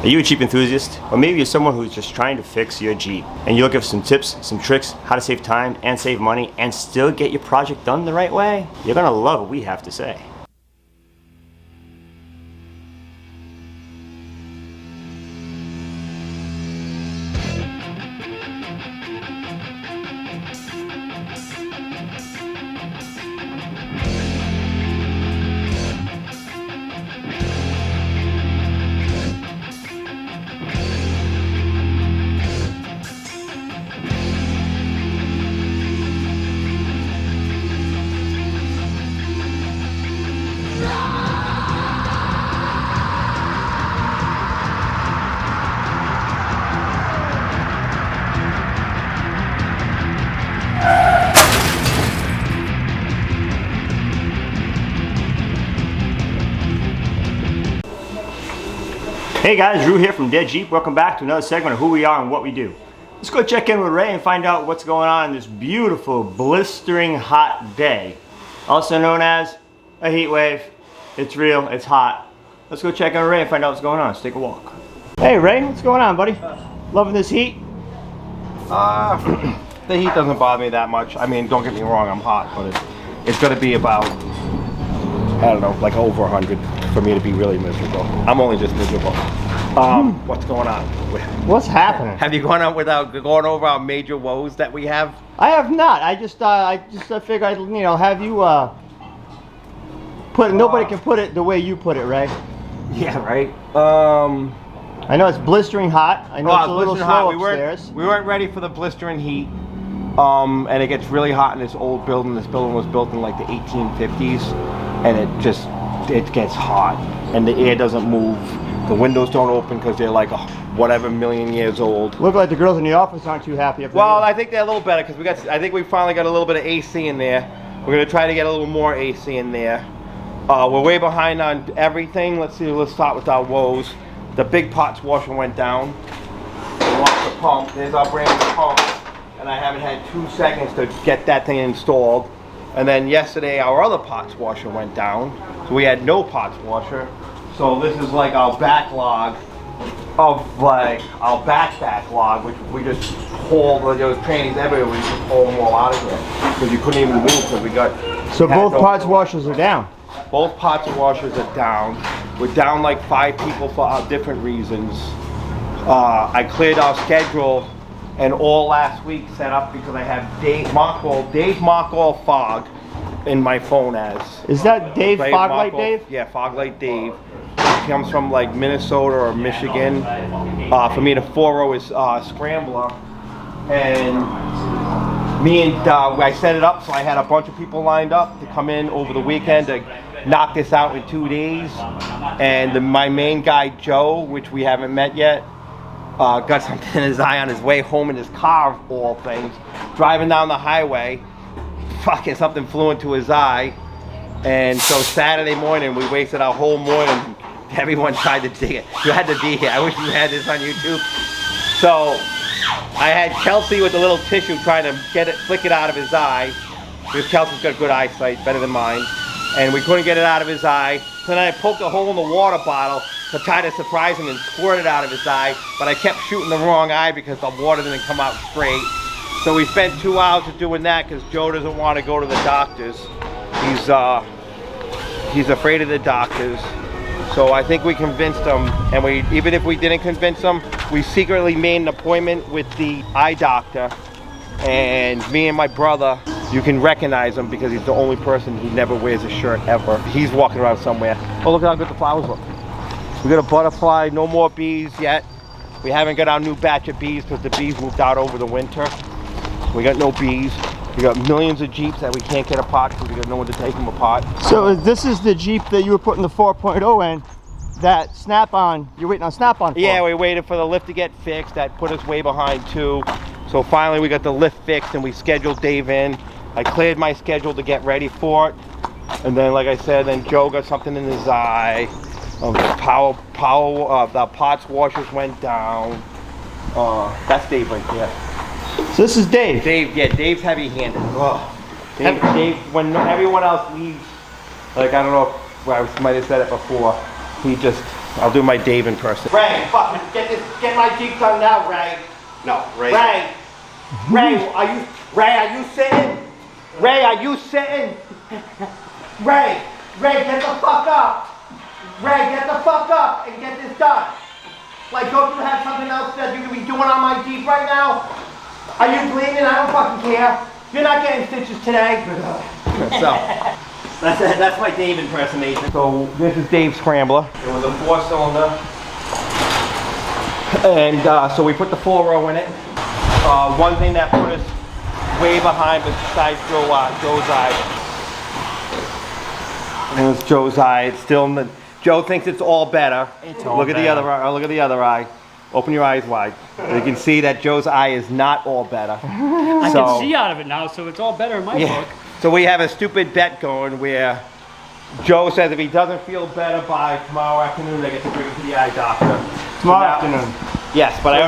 Are you a Jeep enthusiast? Or maybe you're someone who's just trying to fix your Jeep and you're looking for some tips, some tricks, how to save time and save money and still get your project done the right way? You're gonna love what we have to say. Hey guys, Drew here from Deadjeep. Welcome back to another segment of who we are and what we do. Let's go check in with Ray and find out what's going on in this beautiful, blistering hot day. Also known as a heat wave. It's real, it's hot. Let's go check in with Ray and find out what's going on. Let's take a walk. Hey Ray, what's going on, buddy? Loving this heat? The heat doesn't bother me that much. I mean, don't get me wrong, I'm hot, but it's gonna be about, I don't know, like over 100 for me to be really miserable. I'm only just miserable. What's going on? What's happening? Have you gone on without going over our major woes that we have? I have not. I just figured I'd, have you put it. Nobody can put it the way you put it, Ray. Yeah, right. I know it's blistering hot. I know it's a little slow upstairs. We weren't ready for the blistering heat. And it gets really hot in this old building. This building was built in like the 1850s, and it gets hot, and the air doesn't move. The windows don't open because they're like whatever million years old. Look like the girls in the office aren't too happy up there. Well, I think they're a little better because I think we finally got a little bit of AC in there. We're gonna try to get a little more AC in there. We're way behind on everything. Let's start with our woes. The big pots washer went down. We lost the pump. There's our brand new pump, and I haven't had 2 seconds to get that thing installed. And then yesterday our other pots washer went down, so we had no pots washer. So this is like our backlog of our backlog, which we just hauled. There was trainings everywhere. We just hauled them all out of here because you couldn't even move because we got. So both pots washers are down. Both pots washers are down. We're down like 5 people for different reasons. I cleared our schedule and all last week set up because I have Dave Mockall Fog in my phone as. Is that Dave Foglight Dave? Yeah, Foglight Dave. He comes from like Minnesota or Michigan. For me, the 4.0 is Scrambler. And I set it up so I had a bunch of people lined up to come in over the weekend to knock this out in 2 days. And my main guy, Joe, which we haven't met yet, got something in his eye on his way home in his car, of all things. Driving down the highway, fucking something flew into his eye. And so Saturday morning, we wasted our whole morning. Everyone tried to dig it. You had to be here. I wish you had this on YouTube. So I had Kelsey with a little tissue trying to flick it out of his eye. Because Kelsey's got good eyesight, better than mine. And we couldn't get it out of his eye. So then I poked a hole in the water bottle to try to surprise him and squirt it out of his eye. But I kept shooting the wrong eye because the water didn't come out straight. So we spent 2 hours doing that because Joe doesn't want to go to the doctors. He's afraid of the doctors. So I think we convinced him, and even if we didn't convince him, we secretly made an appointment with the eye doctor. And me and my brother, you can recognize him because he's the only person who never wears a shirt ever. He's walking around somewhere. Oh, look how good the flowers look. We got a butterfly, no more bees yet. We haven't got our new batch of bees because the bees moved out over the winter. We got no bees. We got millions of Jeeps that we can't get apart because we got no one to take them apart. So this is the Jeep that you were putting the 4.0 in, that Snap-on, you're waiting on Snap-on for? Yeah, we waited for the lift to get fixed. That put us way behind too. So finally we got the lift fixed and we scheduled Dave in. I cleared my schedule to get ready for it. And then, like I said, then Joe got something in his eye. The pots washers went down. That's Dave right there. So this is Dave. Dave's heavy-handed. Dave, when everyone else leaves, like I don't know if I might have said it before, he just I'll do my Dave impersonation. Ray, fucking get my Jeep done now, Ray. No, Ray. Ray, are you sitting? Ray, are you sitting? Ray, get the fuck up. Ray, get the fuck up and get this done. Like, don't you have something else that you can be doing on my Jeep right now? Are you bleeding? I don't fucking care. You're not getting stitches today. So. That's my Dave impersonation. So this is Dave's Scrambler. It was a 4-cylinder. And so we put the 4-row in it. One thing that put us way behind besides Joe's eye. And it was Joe's eye. It's still in the, Joe thinks it's all better. Look at the other eye. Look at the other eye. Open your eyes wide. You can see that Joe's eye is not all better. I can see out of it now, so it's all better in my book. So we have a stupid bet going where Joe says if he doesn't feel better by tomorrow afternoon, they get to bring him to the eye doctor. Tomorrow afternoon? Yes, but So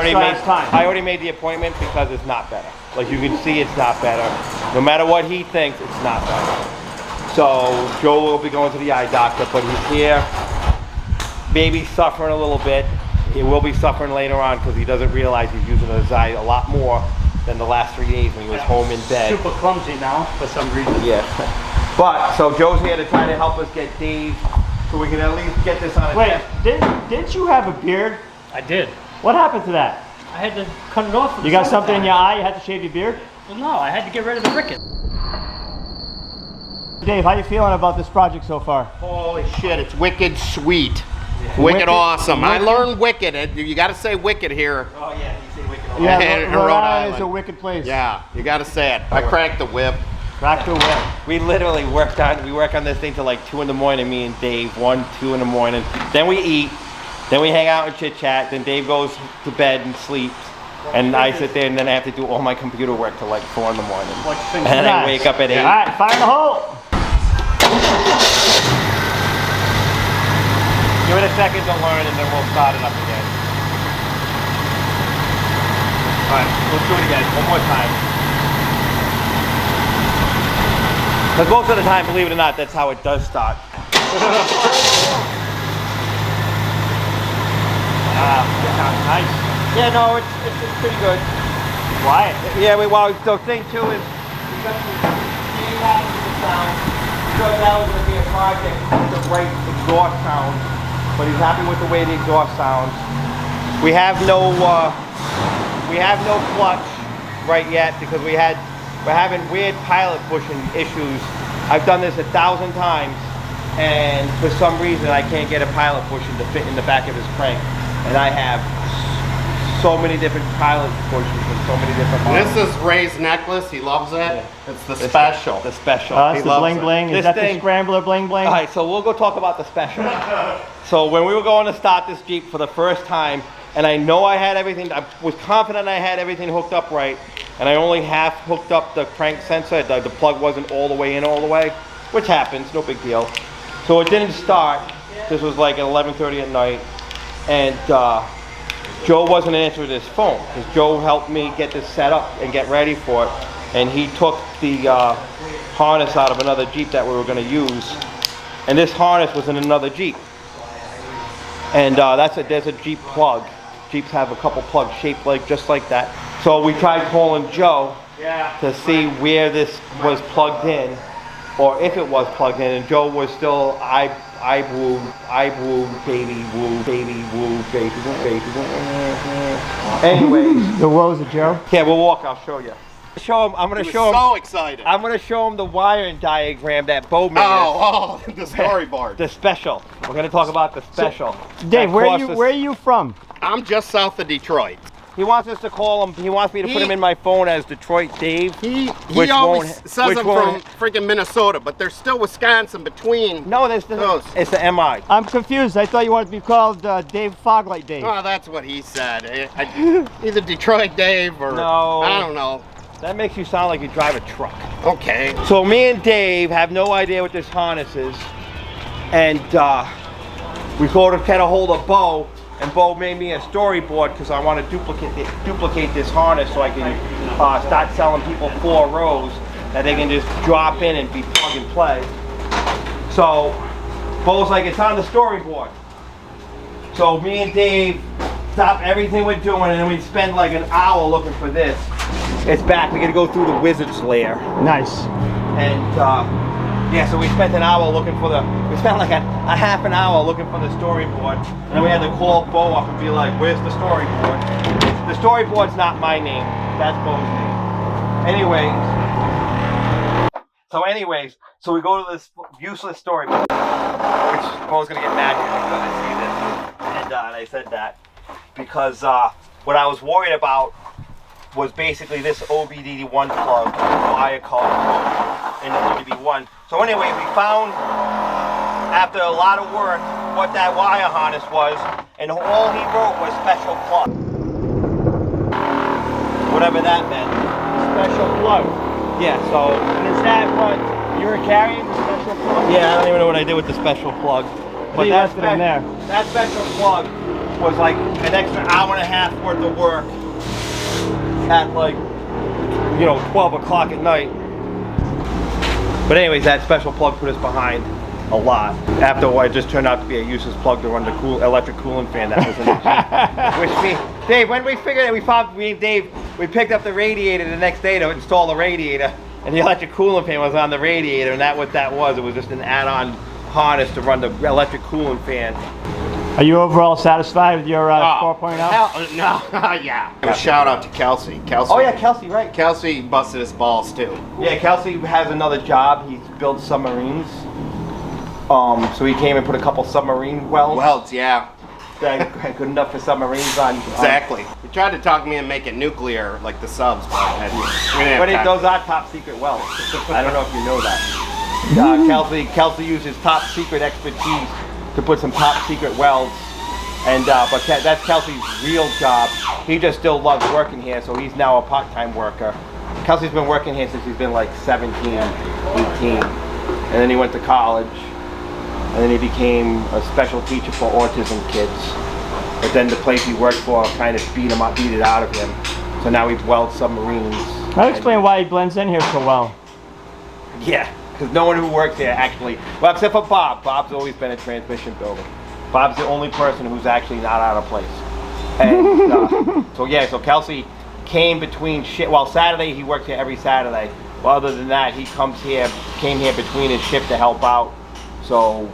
I already made the appointment because it's not better. Like you can see it's not better. No matter what he thinks, it's not better. So Joe will be going to the eye doctor, but he's here. Baby's suffering a little bit. He will be suffering later on because he doesn't realize he's using his eye a lot more than the last 3 days when he was home in bed. Super clumsy now for some reason. Yeah. But, so Joe's here to try to help us get Dave so we can at least get this on a Wait, test. didn't you have a beard? I did. What happened to that? I had to cut it off. You got something in your eye? You had to shave your beard? Well, no, I had to get rid of the ricket. Dave, how you feeling about this project so far? Holy shit, it's wicked sweet. Wicked awesome. I learned wicked. You got to say wicked here. Oh yeah, you say wicked. Yeah, Rhode Island is Island. a wicked place. Yeah, you got to say it. I cracked the whip. Crack the whip. We literally work on this thing till like 2 in the morning, me and Dave, 1, 2 in the morning. Then we eat, then we hang out and chit chat, then Dave goes to bed and sleeps. And I sit there and then I have to do all my computer work till like 4 in the morning. And then I wake up at 8. All right, fire in the hole. Give it a second to learn and then we'll start it up again. Alright, let's do it again, one more time. Because most of the time, believe it or not, that's how it does start. Nice. Yeah, no, it's pretty good. Why? Yeah, so thing too is, we got the sound. So that was going to be a project with the right exhaust sound. But he's happy with the way the exhaust sounds. We have no clutch right yet because we're having weird pilot bushing issues. I've done this 1,000 times, and for some reason I can't get a pilot bushing to fit in the back of his crank. And I have so many different pilot bushings and so many different models. This is Ray's necklace. He loves it. Yeah. It's the special. The special. That's the bling bling. Is that the Scrambler bling bling? All right, so we'll go talk about the special. So when we were going to start this Jeep for the first time, and I know I had everything, I was confident I had everything hooked up right, and I only half hooked up the crank sensor, the plug wasn't all the way in all the way, which happens, no big deal. So it didn't start. This was like at 11:30 at night, and Joe wasn't answering his phone, because Joe helped me get this set up and get ready for it, and he took the harness out of another Jeep that we were going to use, and this harness was in another Jeep. And there's a Jeep plug. Jeeps have a couple plugs shaped like just like that. So we tried calling Joe to see where this was plugged in, or if it was plugged in, and Joe was still I woo, baby woo, baby woo, baby woo. Anyways, The woes of Joe. yeah, we'll walk. I'll show you. I'm gonna show him. So excited. I'm gonna show him the wiring diagram that Bo made. Oh, the storyboard. The special. We're gonna talk about the special. Dave, where are you from? I'm just south of Detroit. He wants us to call him. He wants me to put him in my phone as Detroit Dave. He which always won't- says which I'm won't- from freaking Minnesota, but there's still Wisconsin between. No, those. it's the MI. I'm confused. I thought you wanted to be called Dave Foglight Dave. Oh, that's what he said. Either Detroit Dave or No. I don't know. That makes you sound like you drive a truck. Okay. So me and Dave have no idea what this harness is, and we go to get a hold of Bo, and Bo made me a storyboard because I want to duplicate this harness so I can start selling people 4 rows that they can just drop in and be plug and play. So Bo's like, it's on the storyboard. So me and Dave stop everything we're doing, and then we spend like an hour looking for this. It's back. We gotta go through the wizard's lair. Nice. And yeah, so we spent an hour looking for we spent like a half an hour looking for the storyboard. And then we had to call Bo up and be like, where's the storyboard? The storyboard's not my name, that's Bo's name. Anyways, so we go to this useless storyboard, which Bo's gonna get mad when I see this. And I said that because what I was worried about was basically this OBD1 plug, wire card in the OBD1. So anyway, we found, after a lot of work, what that wire harness was, and all he wrote was special plug. Whatever that meant. Special plug. Yeah, so... And is that what you were carrying, the special plug? Yeah, I don't even know what I did with the special plug. But you left it in there. That special plug was like an extra hour and a half worth of work at like, 12 o'clock at night. But anyways, that special plug put us behind a lot. After all, it just turned out to be a useless plug to run the electric cooling fan that was in the Jeep. Dave, when we figured it, we picked up the radiator the next day to install the radiator, and the electric cooling fan was on the radiator, and what that was. It was just an add-on harness to run the electric cooling fan. Are you overall satisfied with your 4.0? No, yeah. A shout out to Kelsey. Oh yeah, Kelsey, right. Kelsey busted his balls too. Yeah, Kelsey has another job. He builds submarines. So he came and put a couple submarine welds. Yeah. That good enough for submarines on. Exactly. He tried to talk me and make it nuclear like the subs, but those are top secret welds. I don't know if you know that. Kelsey uses top secret expertise to put some top secret welds, and but that's Kelsey's real job. He just still loves working here, so he's now a part-time worker. Kelsey's been working here since he's been like 17, 18, and then he went to college, and then he became a special teacher for autism kids. But then the place he worked for kind of beat it out of him. So now he welds submarines. I'll explain why he blends in here so well. Yeah. Because no one who works here actually, well, except for Bob. Bob's always been a transmission builder. Bob's the only person who's actually not out of place. And so Kelsey came between Saturday he works here every Saturday. Well, other than that, he came here between his shift to help out. So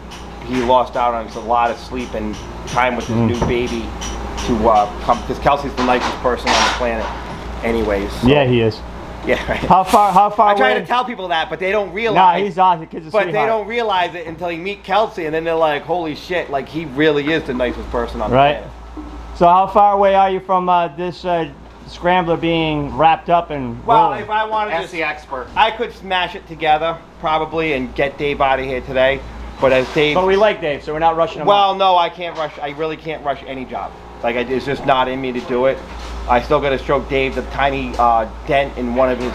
he lost out on a lot of sleep and time with his new baby to come, because Kelsey's the nicest person on the planet anyways. So. Yeah, he is. Yeah, right. How far I try away? to tell people that, but they don't realize. Nah, he's awesome. The kid's a But sweetheart. they don't realize it until you meet Kelsey, and then they're like, holy shit, like he really is the nicest person on the planet. So how far away are you from this Scrambler being wrapped up and rolling? If I wanted That's to, the expert. I could smash it together, probably, and get Dave out of here today. But as Dave... But we like Dave, so we're not rushing him Well, out. no, I can't rush. I really can't rush any job. Like, it's just not in me to do it. I still got to stroke Dave the tiny dent in one of his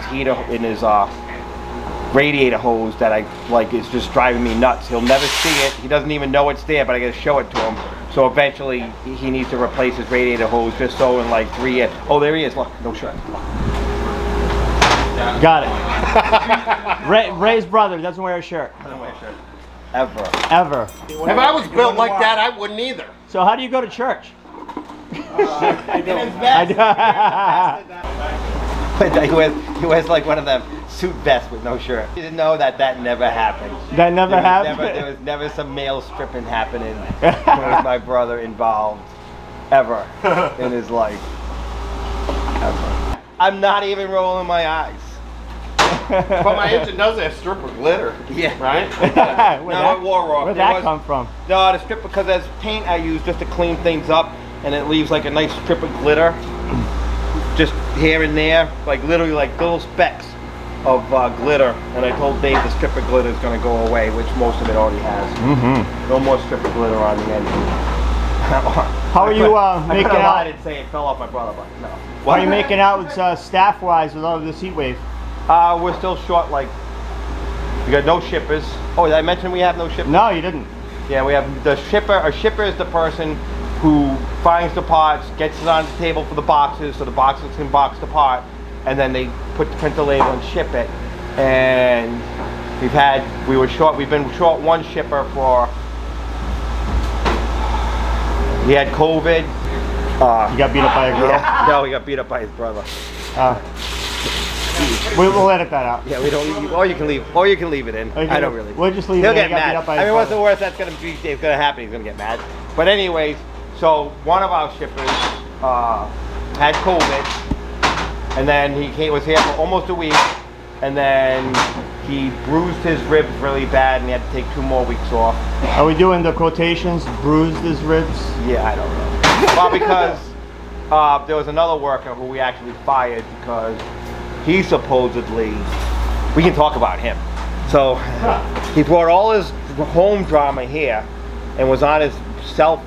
radiator hose that is just driving me nuts. He'll never see it. He doesn't even know it's there, but I got to show it to him. So eventually he needs to replace his radiator hose just so in like 3 years. Oh, there he is. Look, no shirt. Got it. Ray's brother doesn't wear a shirt. Doesn't wear a shirt. Ever. Ever. If I was built like that, I wouldn't either. So how do you go to church? I do. He wears like one of them suit vests with no shirt. You didn't know that never happened. That never happened? There was never some male stripping happening with my brother involved. Ever. In his life. Ever. I'm not even rolling my eyes. But my engine does have stripper glitter. Yeah. Right? No, it wore off. Where'd that come from? No, the strip, because there's paint I use just to clean things up, and it leaves like a nice strip of glitter. Just here and there, like literally like little specks of glitter. And I told Dave the strip of glitter is going to go away, which most of it already has. Mm-hmm. No more strip of glitter on the engine. How are you making out? I didn't say it fell off my brother, but no. How are you making out with staff-wise with all of this heat wave? We're still short, like, we got no shippers. Oh, did I mention we have no shippers? No, you didn't. Yeah, we have the shipper. A shipper is the person who finds the parts, gets it on the table for the boxes, so the boxes can box the part, and then they print the label and ship it. And we've been short one shipper for He had COVID. You got beat up by a girl? Yeah, no, he got beat up by his brother. We'll edit that out. Yeah, we don't. Or you can leave it in. I don't really. We'll just leave He'll it in. get mad. I mean, what's the worst that's gonna happen? He's gonna get mad. But anyways, so one of our shippers had COVID, and then was here for almost a week, and then he bruised his ribs really bad, and he had to take 2 more weeks off. Are we doing the quotations? Bruised his ribs? Yeah, I don't know. Well, because there was another worker who we actually fired because he supposedly, we can talk about him. So he brought all his home drama here and was on his cell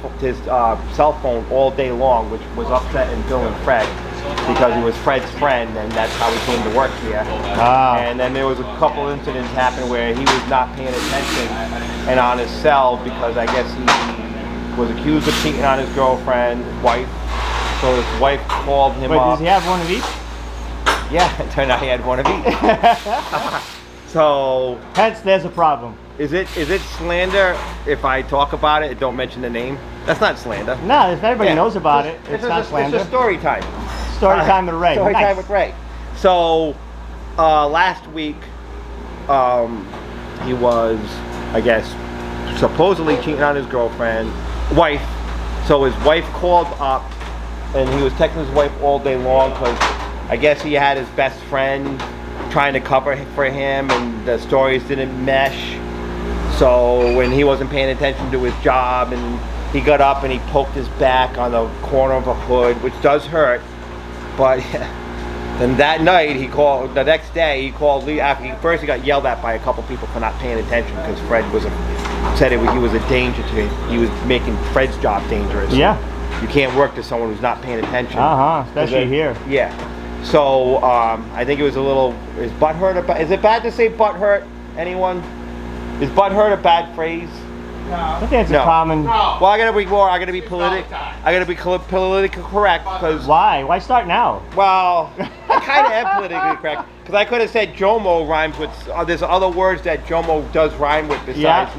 phone all day long, which was upsetting Bill and Fred because he was Fred's friend, and that's how he came to work here. And then there was a couple incidents happen where he was not paying attention and on his cell because I guess he was accused of cheating on his girlfriend, wife. So his wife called him up. Does he have one of each? Yeah, it turned out he had one of each. So hence there's a problem. Is it slander if I talk about it and don't mention the name? That's not slander. No, if everybody knows about it, it's not slander. It's a story time. Story time with Ray. Story time with Ray. So last week he was, I guess, supposedly cheating on his wife. So his wife called up and he was texting his wife all day long because I guess he had his best friend trying to cover for him and the stories didn't mesh. So when he wasn't paying attention to his job, and he got up and he poked his back on the corner of a hood, which does hurt. But then that night the next day he called Lee after he got yelled at by a couple people for not paying attention because Fred said he was a danger to him. He was making Fred's job dangerous. Yeah. You can't work to someone who's not paying attention. Especially here. Yeah. So I think it was a little. Is butt hurt is it bad to say butt hurt? Anyone? Is butt hurt a bad phrase? No. I think it's a common. No. Well, I gotta be politically correct because. Why? Why start now? Well, I kind of am politically correct because I could have said Jomo rhymes with. There's other words that Jomo does rhyme with besides.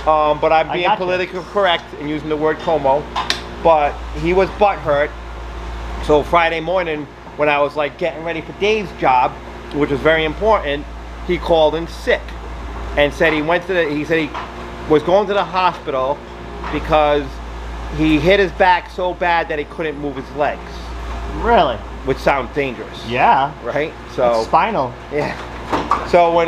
But I'm being politically correct and using the word Como. But he was butt hurt. So Friday morning, when I was like getting ready for Dave's job, which was very important, he called in sick and said he was going to the hospital because he hit his back so bad that he couldn't move his legs. Really? Which sounds dangerous. Yeah. Right? So it's spinal. Yeah. So when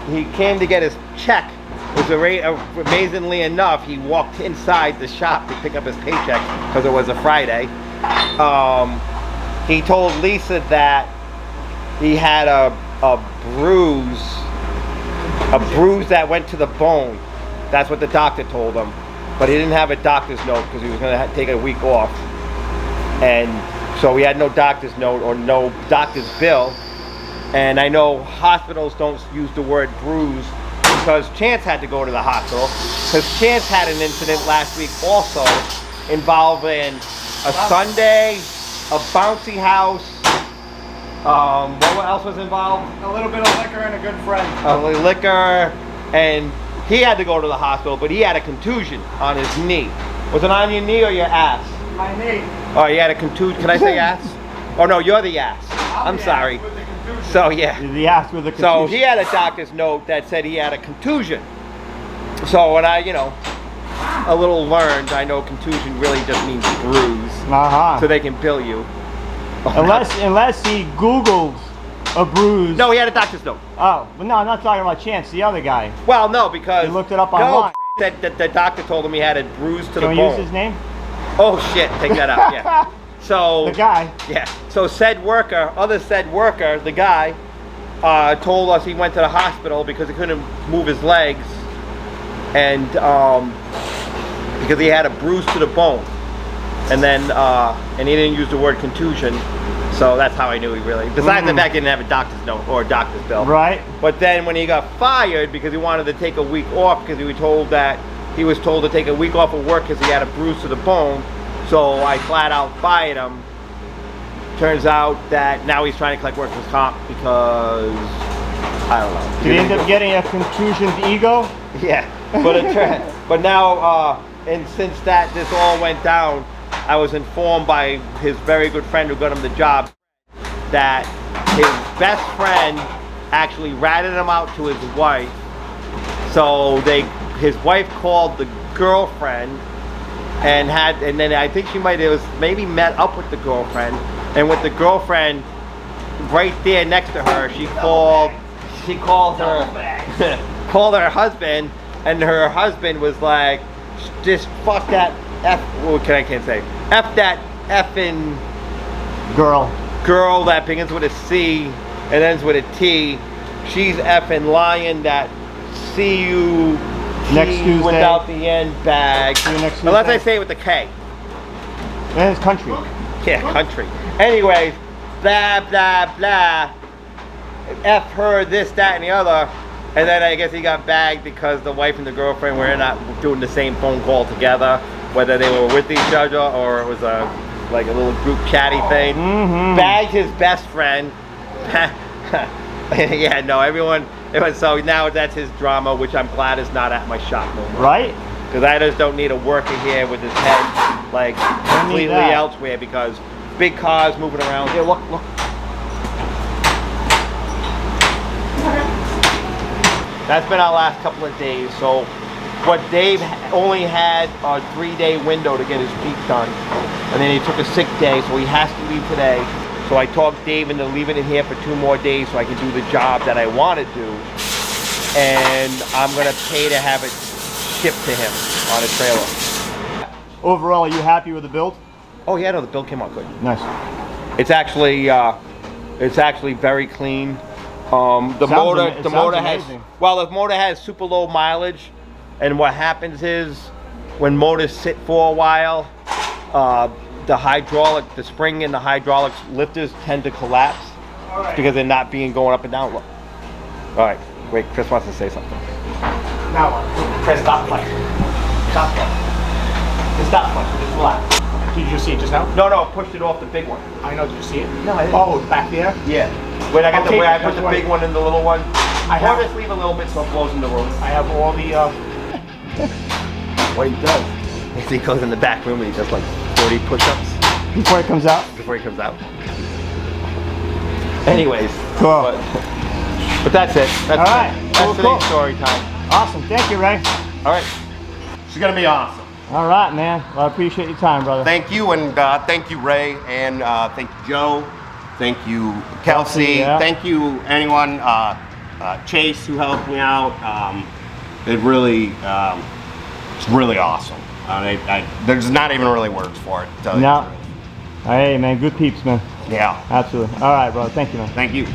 he came to get his check, amazingly enough, he walked inside the shop to pick up his paycheck because it was a Friday. He told Lisa that he had a bruise that went to the bone. That's what the doctor told him. But he didn't have a doctor's note because he was going to take a week off. And so he had no doctor's note or no doctor's bill. And I know hospitals don't use the word bruise because Chance had to go to the hospital because Chance had an incident last week also involving a Sunday, a bouncy house. What else was involved? A little bit of liquor and a good friend. Liquor, and he had to go to the hospital, but he had a contusion on his knee. Was it on your knee or your ass? My knee. Oh, you had a contusion. Can I say ass? Oh no, you're the ass. I'm sorry. So yeah. The ass with the contusion. So he had a doctor's note that said he had a contusion. So when I, a little learned, I know contusion really just means bruise. So they can bill you. Unless he Googled a bruise. No, he had a doctor's note. Oh, well, no, I'm not talking about Chance, the other guy. Well, no, because he looked it up online. No, that the doctor told him he had a bruise to the bone. Can we use his name? Oh shit, take that out. Yeah. So the guy. Yeah. So said worker, the guy, told us he went to the hospital because he couldn't move his legs, and because he had a bruise to the bone, and then and he didn't use the word contusion, so that's how I knew he really. Besides the fact he didn't have a doctor's note or a doctor's bill. Right. But then when he got fired because he wanted to take a week off because he was told to take a week off of work because he had a bruise to the bone, so I flat out fired him. Turns out that now he's trying to collect workers' comp because I don't know. Did he end up getting a contusioned ego? Yeah, but now and since this all went down, I was informed by his very good friend who got him the job that his best friend actually ratted him out to his wife. So his wife called the girlfriend and then I think she maybe met up with the girlfriend, and with the girlfriend right there next to her, she called her called her husband, and her husband was like, just fuck that I can't say F that effing girl that begins with a C and ends with a T. She's effing lying that see you next Tuesday without the end bag. See you next Tuesday. Unless I say it with the K. Man, it's country. Yeah, country. Anyways, blah blah blah. F her, this, that, and the other. And then I guess he got bagged because the wife and the girlfriend were not doing the same phone call together, whether they were with each other or it was like a little group chatty thing. Bagged his best friend. Yeah, no, everyone. So now that's his drama, which I'm glad is not at my shop no more. Right? Because I just don't need a worker here with his head like completely elsewhere because big cars moving around. Here, look. That's been our last couple of days. So what Dave only had a 3-day window to get his feet done. And then he took a sick day, so he has to leave today. So I talked Dave into leaving it here for 2 more days so I can do the job that I want to do. And I'm gonna pay to have it shipped to him on a trailer. Overall, are you happy with the build? Oh yeah, no, the build came out good. Nice. It's actually very clean. The motor has super low mileage, and what happens is when motors sit for a while, the spring and the hydraulics lifters tend to collapse because they're not going up and down. Look. All right, wait, Chris wants to say something. Now what? Chris, stop playing. Stop playing. Just stop playing. Just relax. Did you see it just now? No, I pushed it off the big one. I know. Did you see it? No, I didn't. Oh, back there? Yeah. Where I put the that's big one in the little one. I have- Or just leave a little bit so it blows in the room. I have all the, What he does is he goes in the back room and he does like 40 push-ups Before it comes out? before he comes out. Anyways. Cool. But that's it. That's All right. That's today's Cool. story time. Awesome. Thank you, Ray. All right. It's gonna be awesome. All right, man. Well, I appreciate your time, brother. Thank you, and thank you, Ray, and thank you, Joe. Thank you, Kelsey. Yeah. Thank you, anyone. Chase, who helped me out. It really, it's really awesome. There's not even really words for it. To tell you No. the truth. Hey, man. Good peeps, man. Yeah. Absolutely. All right, brother. Thank you, man. Thank you.